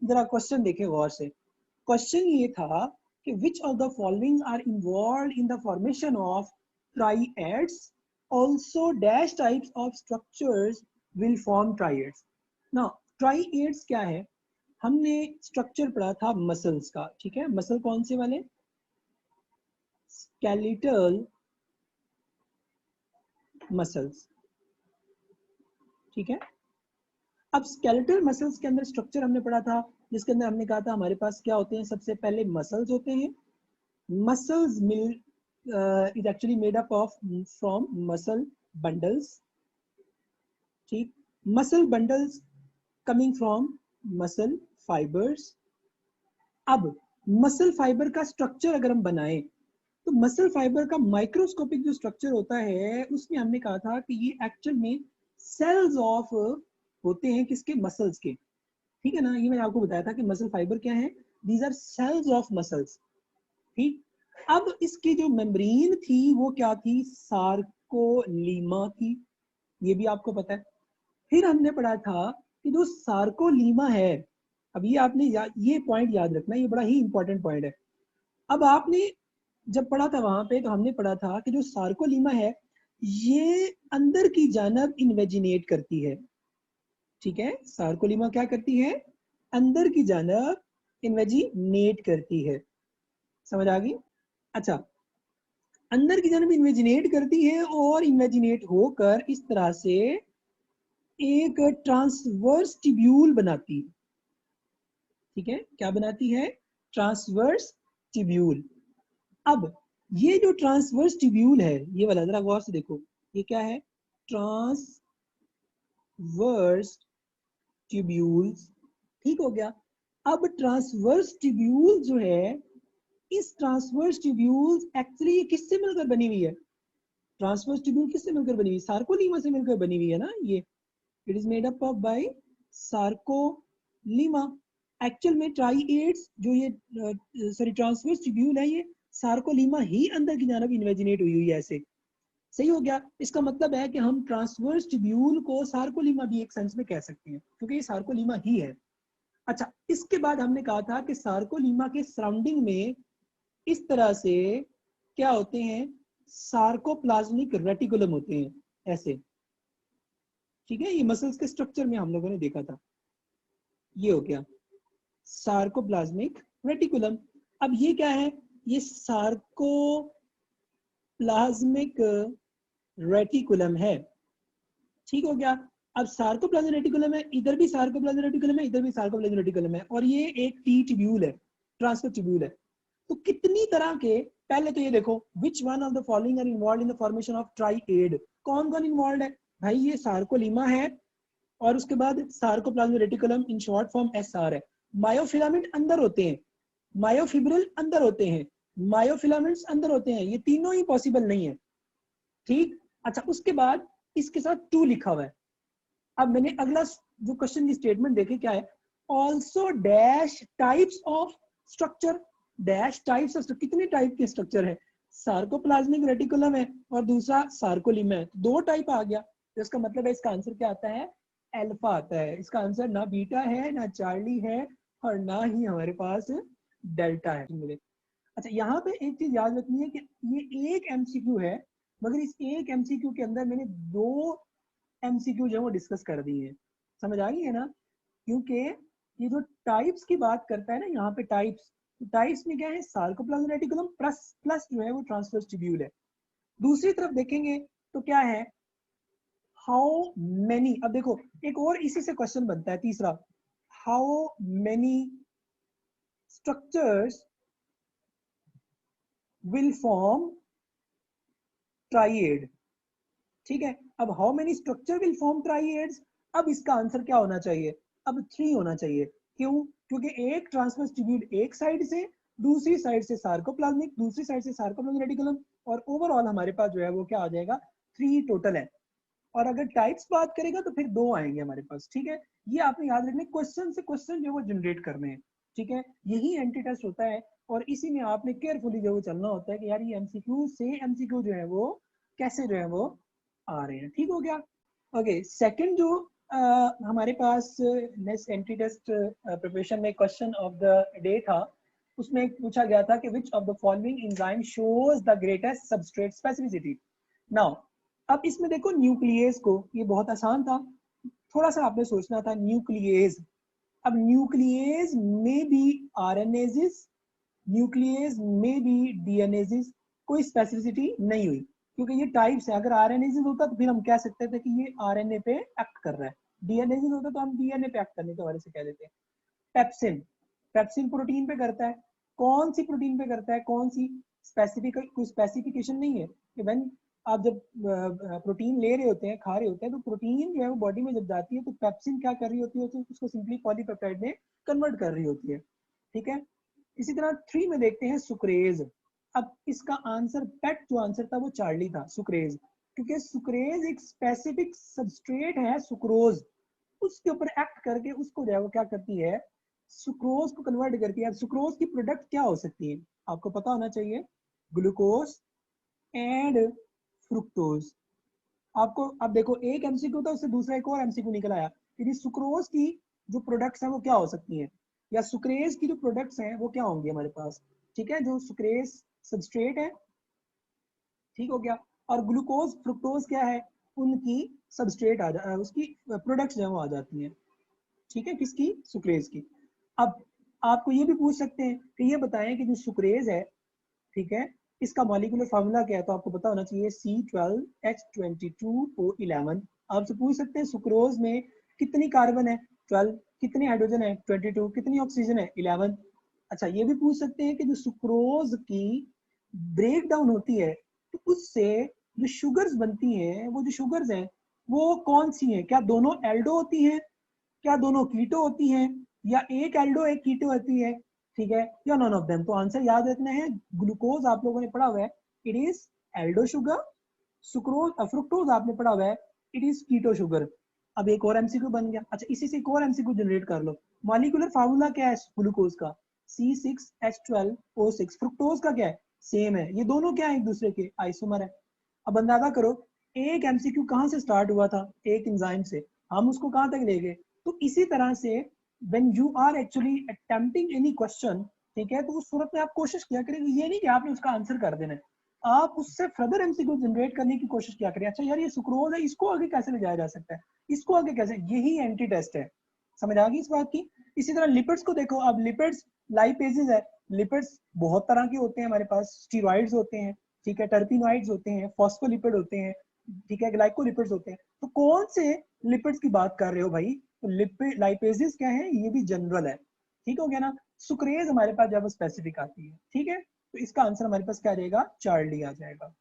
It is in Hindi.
जरा क्वेश्चन देखे गौर से। क्वेश्चन ये था कि which of the following are involved in the formation of triads, also dash types of structures will form triads. ना ट्राइएड्स क्या है, हमने स्ट्रक्चर पढ़ा था मसल्स का, ठीक है। मसल कौन से वाले, स्केलेटल मसल्स, ठीक है। अब स्केलेटल मसल्स के अंदर स्ट्रक्चर हमने पढ़ा था, जिसके अंदर हमने कहा था हमारे पास क्या होते हैं, सबसे पहले मसल्स होते हैं। Muscles is actually made up of from muscle bundles, ठीक। Muscle bundles coming from muscle fibres. अब मसल फाइबर का स्ट्रक्चर अगर हम बनाएं तो मसल फाइबर का माइक्रोस्कोपिक जो स्ट्रक्चर होता है उसमें हमने कहा था कि ये एक्चुअल में सेल्स ऑफ होते हैं, किसके, मसल्स के, ठीक है ना। ये मैंने आपको बताया था कि मसल फाइबर क्या है, these are cells of muscles, ठीक। अब इसकी जो मेम्ब्रेन थी वो क्या थी, सार्कोलीमा थी, ये भी आपको पता है। फिर हमने पढ़ा था कि जो सार्कोलीमा है, अब ये आपने ये पॉइंट याद रखना, ये बड़ा ही इंपॉर्टेंट पॉइंट है। अब आपने जब पढ़ा था वहां पे तो हमने पढ़ा था कि जो सार्कोलीमा है ये अंदर की जानब इन्वेजिनेट करती है, ठीक है। सार्कोलीमा क्या करती है, अंदर की जानब इन्वेजिनेट करती है, समझ आ गई। अच्छा, अंदर की जानब इन्वेजिनेट करती है और इन्वेजिनेट होकर इस तरह से एक ट्रांसवर्स ट्यूब्यूल बनाती है, ठीक है। क्या बनाती है, ट्रांसवर्स ट्यूब्यूल। अब ये जो ट्रांसवर्स ट्यूब्यूल है, ये वाला जरा गौर से देखो, ये क्या है, ट्रांसवर्स ट्यूब्यूल्स, ठीक हो गया। अब ट्रांसवर्स ट्यूब्यूल जो है, इस ट्रांसवर्स ट्यूब्यूल्स एक्चुअली ये किससे मिलकर बनी हुई है, ट्रांसवर्स ट्यूब्यूल किससे मिलकर बनी हुई, सार्कोलीमा से मिलकर बनी हुई है ना ये। It is made up of by sarcolemma. Actual में ट्राइएड्स जो ये सॉरी ट्रांसवर्स ट्यूब्यूल है, ये सार्कोलीमा ही अंदर की जानब इन्वेजिनेट हुई हुई है, ऐसे सही हो गया। इसका मतलब है कि हम ट्रांसवर्स ट्यूब्यूल को सार्कोलीमा भी एक सेंस में कह सकते हैं, क्योंकि ये सार्कोलीमा ही है। अच्छा, इसके बाद हमने कहा था कि सार्कोलीमा के सराउंडिंग में इस तरह से क्या होते हैं, सार्कोप्लाज्मिक रेटिकुलम होते हैं, ऐसे, ठीक है। ये मसल्स के स्ट्रक्चर में हम लोगों ने देखा था, ये हो गया सार्कोप्लाज्मिक रेटिकुलम। अब ये क्या है, ये सार्कोप्लाज्मिक रेटिकुलम है, ठीक हो गया। अब सार्कोप्लाज्मिक रेटिकुलम है, इधर भी सार्कोप्लाज्मिक रेटिकुलम है, इधर भी सार्कोप्लाज्मिक रेटिकुलम है, और ये एक टी ट्यूब्यूल है, ट्रांसफर ट्यूब्यूल है। तो कितनी तरह के, पहले तो ये देखो, which one of the following are involved in the formation of triad, कौन कौन इन्वॉल्वड है भाई, ये सार्कोलीमा है, और उसके बाद sarcoplasmic reticulum in short form SR है। मायोफिलामेंट अंदर होते हैं, मायोफिब्रिल अंदर होते हैं, मायोफिलामेंट्स अंदर होते हैं, ये तीनों ही पॉसिबल नहीं है, ठीक। अच्छा, उसके बाद इसके साथ टू लिखा हुआ है। अब मैंने अगला जो क्वेश्चन की स्टेटमेंट देखे क्या है, also dash types of structure, dash types of, कितने टाइप के स्ट्रक्चर है, सार्कोप्लाज्मिक रेटिकुलम है और दूसरा सार्कोलीमा है, दो टाइप आ गया। तो इसका मतलब है इसका आंसर क्या आता है, अल्फा आता है। इसका आंसर ना बीटा है, ना चार्ली है, और ना ही हमारे पास डेल्टा है। अच्छा, यहाँ पे एक चीज याद रखनी है कि ये एक एमसीक्यू है, मगर इस एक एमसीक्यू के अंदर मैंने दो एमसीक्यू जो है वो डिस्कस कर दी है, समझ आ गई है ना। क्योंकि ये जो टाइप्स की बात करता है ना यहाँ पे, टाइप्स, तो टाइप्स में क्या है, सार्कोप्लाज्मिक रेटिकुलम प्लस प्लस जो है वो ट्रांसवर्स ट्यूब्यूल है। दूसरी तरफ देखेंगे तो क्या है, हाउ मेनी, अब देखो एक और इसी से क्वेश्चन बनता है तीसरा, how many structures will form triad, ठीक है। अब how many structure will form triads, अब इसका आंसर क्या होना चाहिए, अब 3 होना चाहिए। क्यों, क्योंकि एक ट्रांसवर्स ट्यूब्यूल एक साइड से, दूसरी साइड से सार्कोप्लाज्मिक, दूसरी साइड से सार्कोप्लाज्मिक रेटिकुलम, और ओवरऑल हमारे पास जो है वो क्या आ जाएगा, 3 टोटल है। और अगर टाइप्स बात करेगा तो फिर 2 आएंगे हमारे पास, ठीक है। ये आपने याद रखना, क्वेश्चन से क्वेश्चन जो है वो जनरेट करने हैं, ठीक है। यही एंटी टेस्ट होता है, और इसी में आपने केयरफुली जो है चलना होता है कि यार ये एमसीक्यू से एमसीक्यू जो है वो कैसे जो है वो आ रहे हैं, ठीक हो गया। ओके, सेकंड जो हमारे पास नेक्स्ट एंट्री टेस्ट प्रिपरेशन में क्वेश्चन ऑफ द डे था, उसमें पूछा गया था कि which of the following enzyme shows the greatest substrate specificity. Now अब इसमें देखो न्यूक्लियस को, ये बहुत आसान था, थोड़ा सा आपने सोचना था न्यूक्लियस। अब न्यूक्लियस में भी आरएनएजेस, न्यूक्लियस में भी डीएनएजेस, कोई स्पेसिफिसिटी नहीं हुई क्योंकि ये टाइप्स है। अगर आरएनएजेस होता तो फिर हम कह सकते थे कि ये आरएनए पे एक्ट कर रहा है, डीएनएजेस होता तो हम डीएनए पे एक्ट करने के बारे से कह देते हैं। पेप्सिन, पेप्सिन प्रोटीन पे करता है, कौन सी प्रोटीन पे करता है, कौन सी, स्पेसिफिक कोई स्पेसिफिकेशन नहीं है कि व्हेन आप जब प्रोटीन ले रहे होते हैं, खा रहे होते हैं, तो प्रोटीन जो है वो बॉडी में जब जाती है तो पेप्सिन क्या कर रही होती है, तो उसको सिंपली पॉलीपेप्टाइड में कन्वर्ट कर रही होती है, ठीक है। इसी तरह 3 में देखते हैं सुक्रेज। अब इसका आंसर, पेट जो आंसर था वो चार्ली था, सुक्रेज, क्योंकि सुक्रेज एक स्पेसिफिक सबस्ट्रेट है सुक्रोज, उसके ऊपर एक्ट करके उसको जो है वो क्या करती है, सुक्रोज को कन्वर्ट करती है। अब सुक्रोज की प्रोडक्ट क्या हो सकती है, आपको पता होना चाहिए, ग्लूकोज एंड फ्रुक्टोज। आपको अब देखो एक एमसीक्यू था, उससे दूसरा एक और एमसीक्यू निकल आया कि सुक्रोज की जो प्रोडक्ट्स हैं वो क्या हो सकती हैं, या सुक्रेज की जो प्रोडक्ट्स हैं वो क्या होंगे हमारे पास, ठीक है, जो सुक्रेज सबस्ट्रेट है, ठीक हो गया, और ग्लूकोज फ्रुक्टोज क्या है, उनकी सबस्ट्रेट उसकी प्रोडक्ट्स जो है वो आ जाती हैं, ठीक है, किसकी, सुक्रेज की। अब आपको ये भी पूछ सकते हैं कि ये बताएं कि जो सुक्रेज है, ठीक है, इसका मॉलिक्यूलर फार्मूला क्या है, तो आपको पता होना चाहिए C12H22O11। आपसे पूछ सकते हैं सुक्रोज में कितनी कार्बन है, 12, कितनी हाइड्रोजन है, 22, कितनी ऑक्सीजन है, 11। अच्छा ये भी पूछ सकते हैं कि जो सुक्रोज की ब्रेक डाउन होती है तो उससे जो शुगर्स बनती हैं, वो जो शुगर्स हैं वो कौन सी हैं, क्या दोनों एल्डो होती हैं, क्या दोनों कीटो होती हैं, या एक एल्डो एक कीटो होती है, ठीक है, या नॉन ऑफ देम। तो आंसर याद रखना है, ग्लूकोज आप लोगों ने पढ़ा हुआ है, it is Aldo sugar, sucrose fructose आपने पढ़ा हुआ है, इट इज कीटो शुगर। अब एक और एमसीक्यू बन गया। अच्छा इसी से एक और एमसीक्यू जनरेट कर लो, मॉलिक्यूलर फार्मूला क्या है ग्लूकोज का, C6H12O6। फ्रुक्टोज का क्या है, सेम है, ये दोनों क्या है, एक दूसरे के आइसोमर है। अब अंदाजा करो एक एमसीक्यू कहां से स्टार्ट हुआ था, एक एंजाइम से, हम उसको कहां तक ले गए। तो इसी तरह से when you are actually attempting any question, ठीक है, तो उस सूरत में आप कोशिश किया करें, ये नहीं कि आपने उसका आंसर कर देना है, आप उससे फर्दर एमसीक्यू जनरेट करने की कोशिश किया करें। अच्छा यार ये सुक्रोज है, इसको आगे कैसे ले जाया जा सकता है, इसको आगे कैसे, यही एंटी टेस्ट है, समझ आ गई इस बात की। इसी तरह लिपिड्स को देखो, अब लिपिड्स लाइपेजेस है, लिपिड्स बहुत तरह के होते हैं हमारे पास, स्टीरॉइड्स होते हैं, ठीक है, टर्पिनॉइड्स होते हैं, फॉस्फोलिपिड होते हैं, ठीक है, ग्लाइकोलिपिड्स होते हैं। तो कौन से लिपिड्स की बात कर रहे हो भाई, तो लिपिड लाइपेजेस क्या है, ये भी जनरल है, ठीक हो गया ना। सुक्रेज हमारे पास जब स्पेसिफिक आती है, ठीक है, तो इसका आंसर हमारे पास क्या रहेगा, चार्ली आ जाएगा।